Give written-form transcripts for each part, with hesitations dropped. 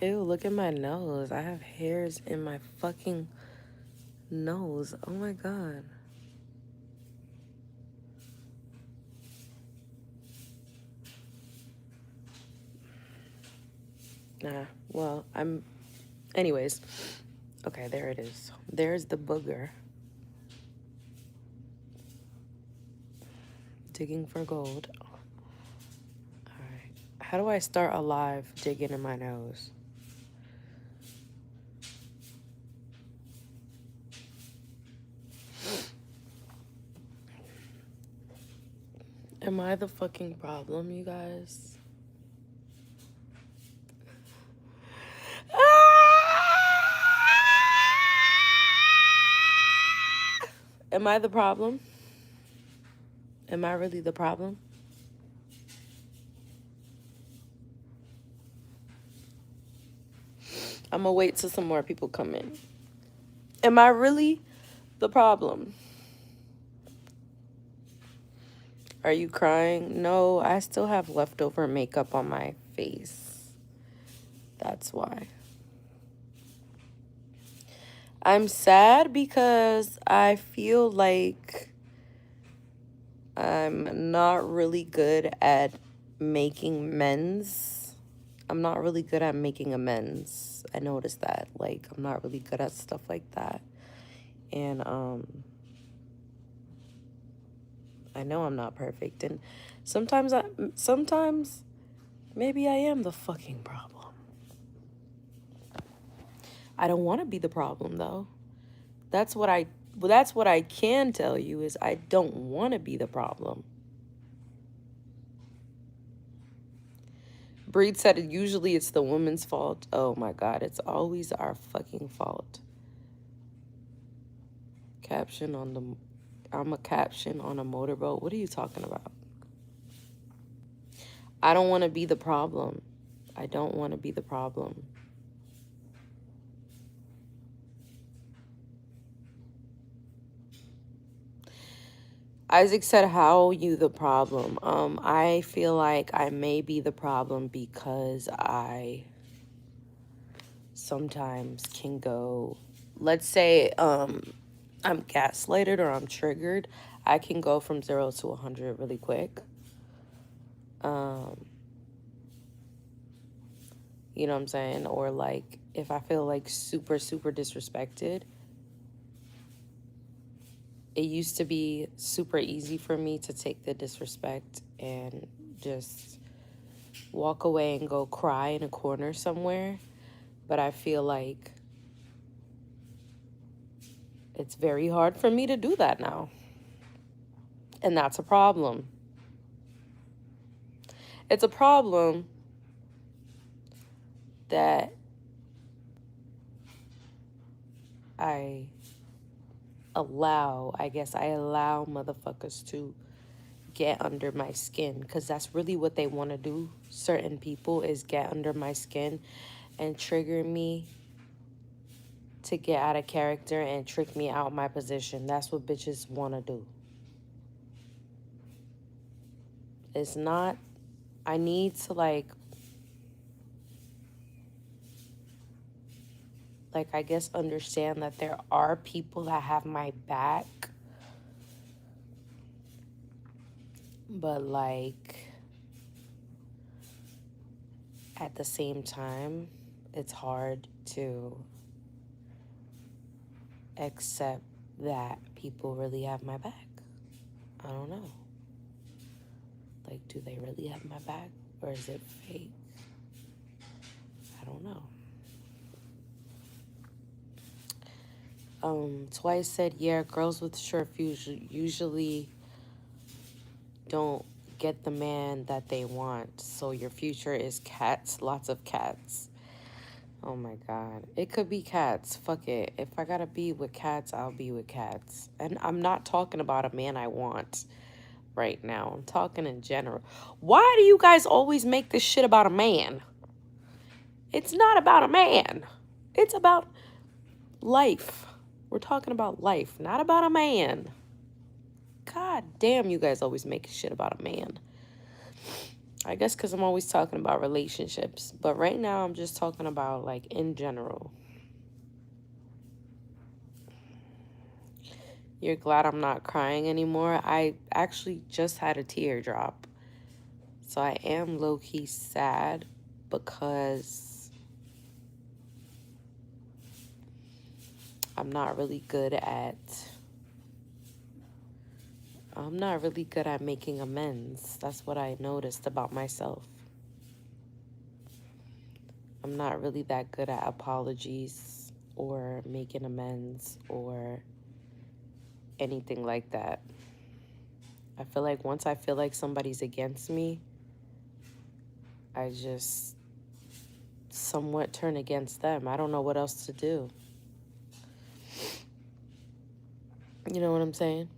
Ew, look at my nose. I have hairs in my fucking nose. Oh my god. Nah, well, anyways. Okay, there it is. There's the booger. Digging for gold. Alright. How do I start a live digging in my nose? Am I the fucking problem, you guys? Am I the problem? Am I really the problem? I'm gonna wait till some more people come in. Am I really the problem? Are you crying? No, I still have leftover makeup on my face. That's why. I'm sad because I feel like I'm not really good at making amends. I'm not really good at making amends. I noticed that. Like, I'm not really good at stuff like that. And I know I'm not perfect. And sometimes maybe I am the fucking problem. I don't want to be the problem though. That's what I can tell you is I don't want to be the problem. Breed said usually it's the woman's fault. Oh my god, it's always our fucking fault. I'm a caption on a motorboat. What are you talking about? I don't want to be the problem. I don't want to be the problem. Isaac said, how are you the problem? I feel like I may be the problem because I sometimes can go, let's say I'm gaslighted or I'm triggered. I can go from 0 to 100 really quick. You know what I'm saying? Or like if I feel like super disrespected, it used to be super easy for me to take the disrespect and just walk away and go cry in a corner somewhere. But I feel like it's very hard for me to do that now. And that's a problem. It's a problem that I allow motherfuckers to get under my skin, because that's really what they want to do. Certain people is get under my skin and trigger me to get out of character and trick me out my position. That's what bitches want to do. It's not, I need to like I guess understand that there are people that have my back, but like at the same time it's hard to accept that people really have my back. I don't know. Like, do they really have my back or is it fake? I don't know. Twice said, yeah, girls with short fuse usually don't get the man that they want. So your future is cats, lots of cats. Oh my god. It could be cats. Fuck it. If I gotta be with cats, I'll be with cats. And I'm not talking about a man I want right now. I'm talking in general. Why do you guys always make this shit about a man? It's not about a man. It's about life. We're talking about life, not about a man. God damn, you guys always make shit about a man. I guess because I'm always talking about relationships. But right now, I'm just talking about, like, in general. You're glad I'm not crying anymore? I actually just had a teardrop. So I am low-key sad because I'm not really good at... I'm not really good at making amends. That's what I noticed about myself. I'm not really that good at apologies or making amends or anything like that. I feel like once I feel like somebody's against me, I just somewhat turn against them. I don't know what else to do. You know what I'm saying?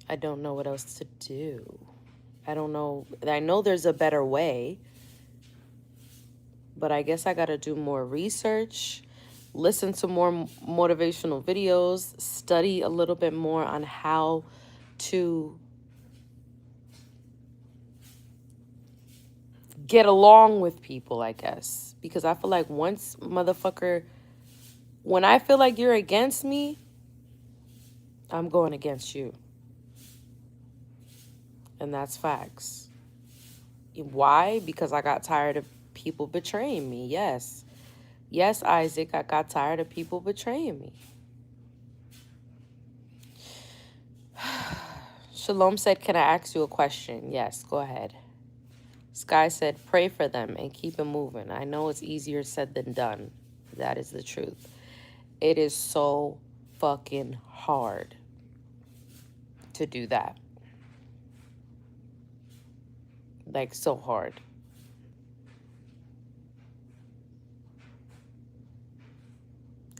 I don't know what else to do. I don't know. I know there's a better way, but I guess I got to do more research, listen to more motivational videos, study a little bit more on how to get along with people, I guess. Because I feel like once motherfucker, when I feel like you're against me, I'm going against you. And that's facts. Why? Because I got tired of people betraying me. Yes. Yes, Isaac, I got tired of people betraying me. Shalom said, can I ask you a question? Yes, go ahead. Sky said, pray for them and keep it moving. I know it's easier said than done. That is the truth. It is so fucking hard to do that. Like, so hard.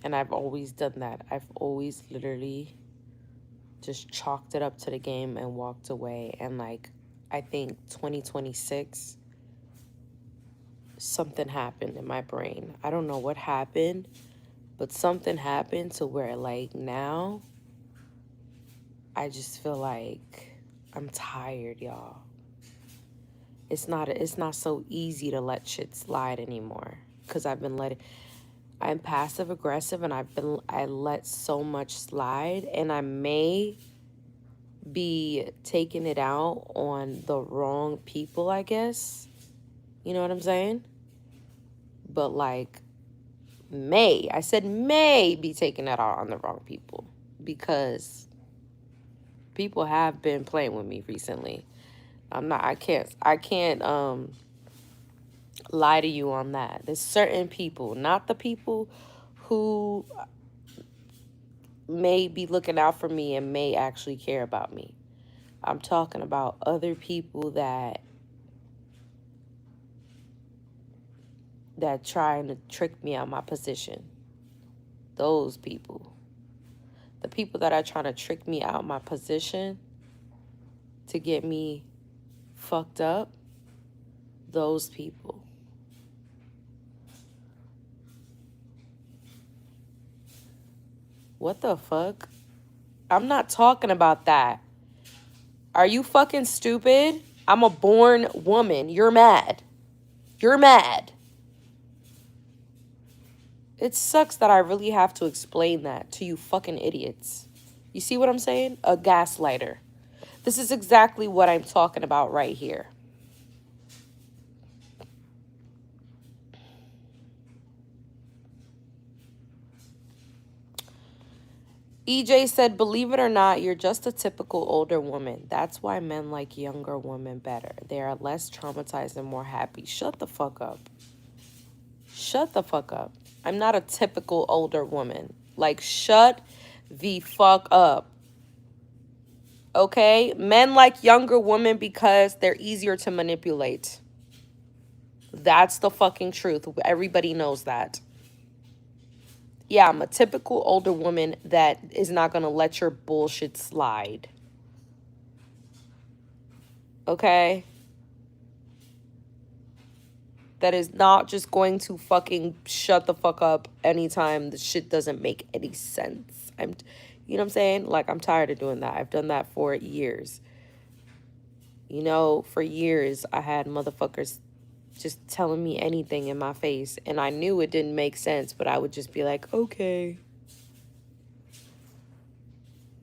And I've always done that. I've always literally just chalked it up to the game and walked away. And, like, I think 2026, something happened in my brain. I don't know what happened, but something happened to where, like, now I just feel like I'm tired, y'all. It's not so easy to let shit slide anymore, because I'm passive aggressive, and I let so much slide, and I may be taking it out on the wrong people, I guess. You know what I'm saying? But, like, I said may be taking that out on the wrong people, because people have been playing with me recently. I can't lie to you on that. There's certain people, not the people who may be looking out for me and may actually care about me. I'm talking about other people that trying to trick me out my position. Those people. The people that are trying to trick me out my position to get me fucked up, those people. What the fuck? I'm not talking about that. Are you fucking stupid? I'm a born woman. You're mad. You're mad. It sucks that I really have to explain that to you fucking idiots. You see what I'm saying? A gaslighter. This is exactly what I'm talking about right here. EJ said, believe it or not, you're just a typical older woman. That's why men like younger women better. They are less traumatized and more happy. Shut the fuck up. Shut the fuck up. I'm not a typical older woman. Like, shut the fuck up. Okay? Men like younger women because they're easier to manipulate. That's the fucking truth. Everybody knows that. Yeah, I'm a typical older woman that is not going to let your bullshit slide. Okay? That is not just going to fucking shut the fuck up anytime the shit doesn't make any sense. You know what I'm saying? Like, I'm tired of doing that. I've done that for years. You know, for years, I had motherfuckers just telling me anything in my face, and I knew it didn't make sense, but I would just be like, okay,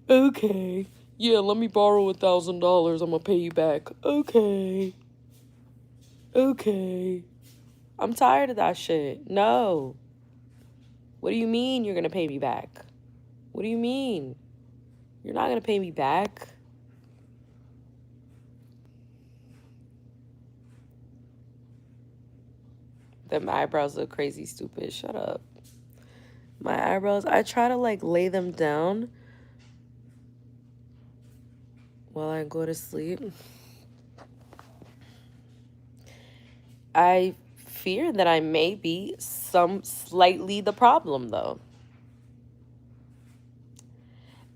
okay. Yeah, let me borrow $1,000. I'm gonna pay you back. Okay, okay. I'm tired of that shit. No. What do you mean you're gonna pay me back? What do you mean? You're not gonna pay me back. Them eyebrows look crazy stupid. Shut up. My eyebrows, I try to like lay them down while I go to sleep. I fear that I may be some slightly the problem though.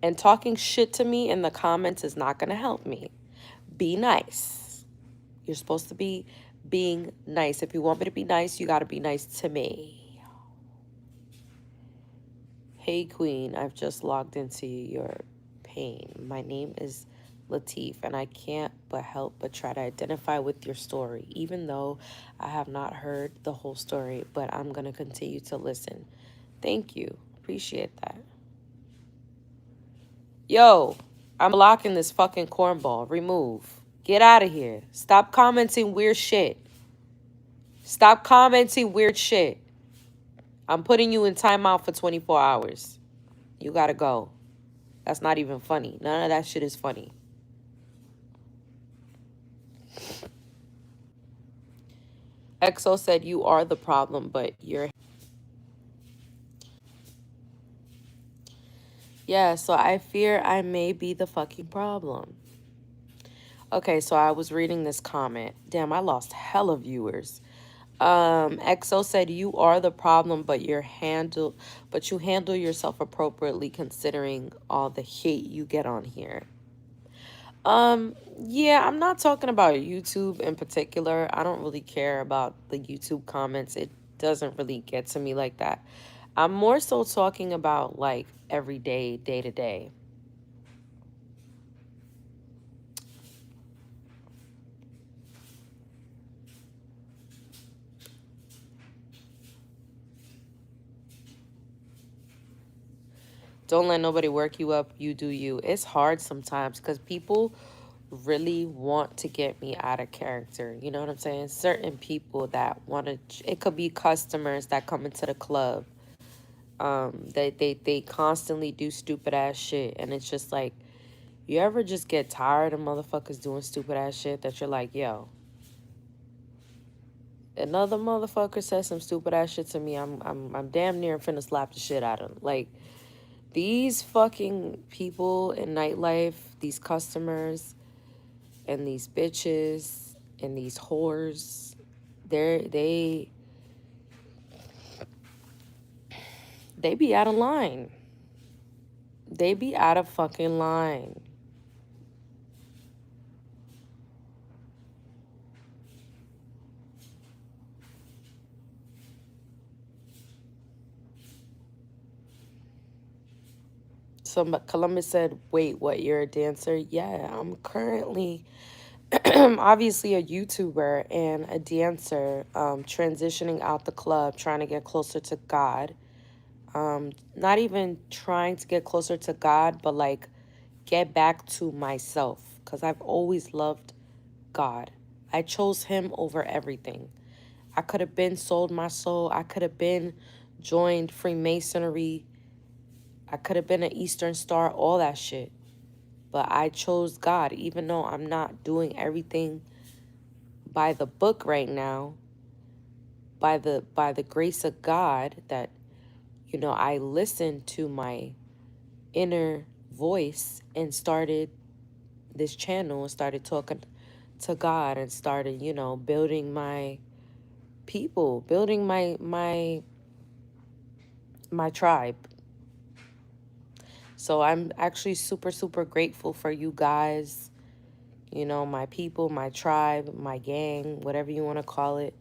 And talking shit to me in the comments is not gonna help me. Be nice. You're supposed to be being nice. If you want me to be nice, you gotta be nice to me. Hey Queen, I've just logged into your pain. My name is Latif, and I can't but help but try to identify with your story, even though I have not heard the whole story, but I'm gonna continue to listen. Thank you. Appreciate that. Yo, I'm blocking this fucking cornball. Remove. Get out of here. Stop commenting weird shit. Stop commenting weird shit. I'm putting you in timeout for 24 hours. You gotta go. That's not even funny. None of that shit is funny. EXO said you are the problem, but you're... Yeah, so I fear I may be the fucking problem. Okay, so I was reading this comment. Damn, I lost hella viewers. EXO said you are the problem, but you handle yourself appropriately considering all the hate you get on here. Yeah, I'm not talking about YouTube in particular. I don't really care about the YouTube comments. It doesn't really get to me like that. I'm more so talking about like everyday, day to day. Don't let nobody work you up. You do you. It's hard sometimes because people really want to get me out of character. You know what I'm saying? Certain people that want to, it could be customers that come into the club. They constantly do stupid ass shit. And it's just like, you ever just get tired of motherfuckers doing stupid ass shit that you're like, yo, another motherfucker says some stupid ass shit to me, I'm damn near finna slap the shit out of him. Like, these fucking people in nightlife, these customers, and these bitches, and these whores, they be out of line. They be out of fucking line. So Columbus said, wait, what, you're a dancer? Yeah, I'm currently obviously a YouTuber and a dancer, transitioning out the club, trying to get closer to God. Not even trying to get closer to God, but like get back to myself, because I've always loved God. I chose him over everything. I could have been sold my soul. I could have been joined Freemasonry. I could have been an Eastern Star, all that shit. But I chose God, even though I'm not doing everything by the book right now, by the grace of God, that, you know, I listened to my inner voice and started this channel and started talking to God and started, you know, building my people, building my tribe. So I'm actually super, super grateful for you guys, you know, my people, my tribe, my gang, whatever you want to call it.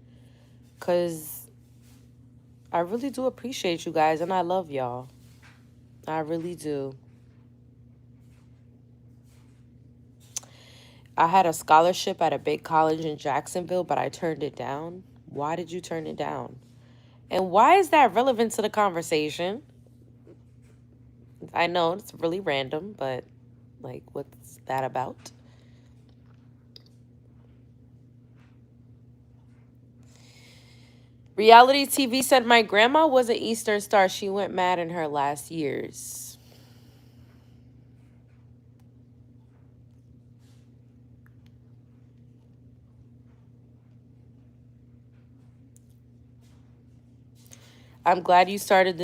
Because I really do appreciate you guys and I love y'all. I really do. I had a scholarship at a big college in Jacksonville, but I turned it down. Why did you turn it down? And why is that relevant to the conversation? I know it's really random, but like, what's that about? Reality TV said my grandma was an Eastern star. She went mad in her last years. I'm glad you started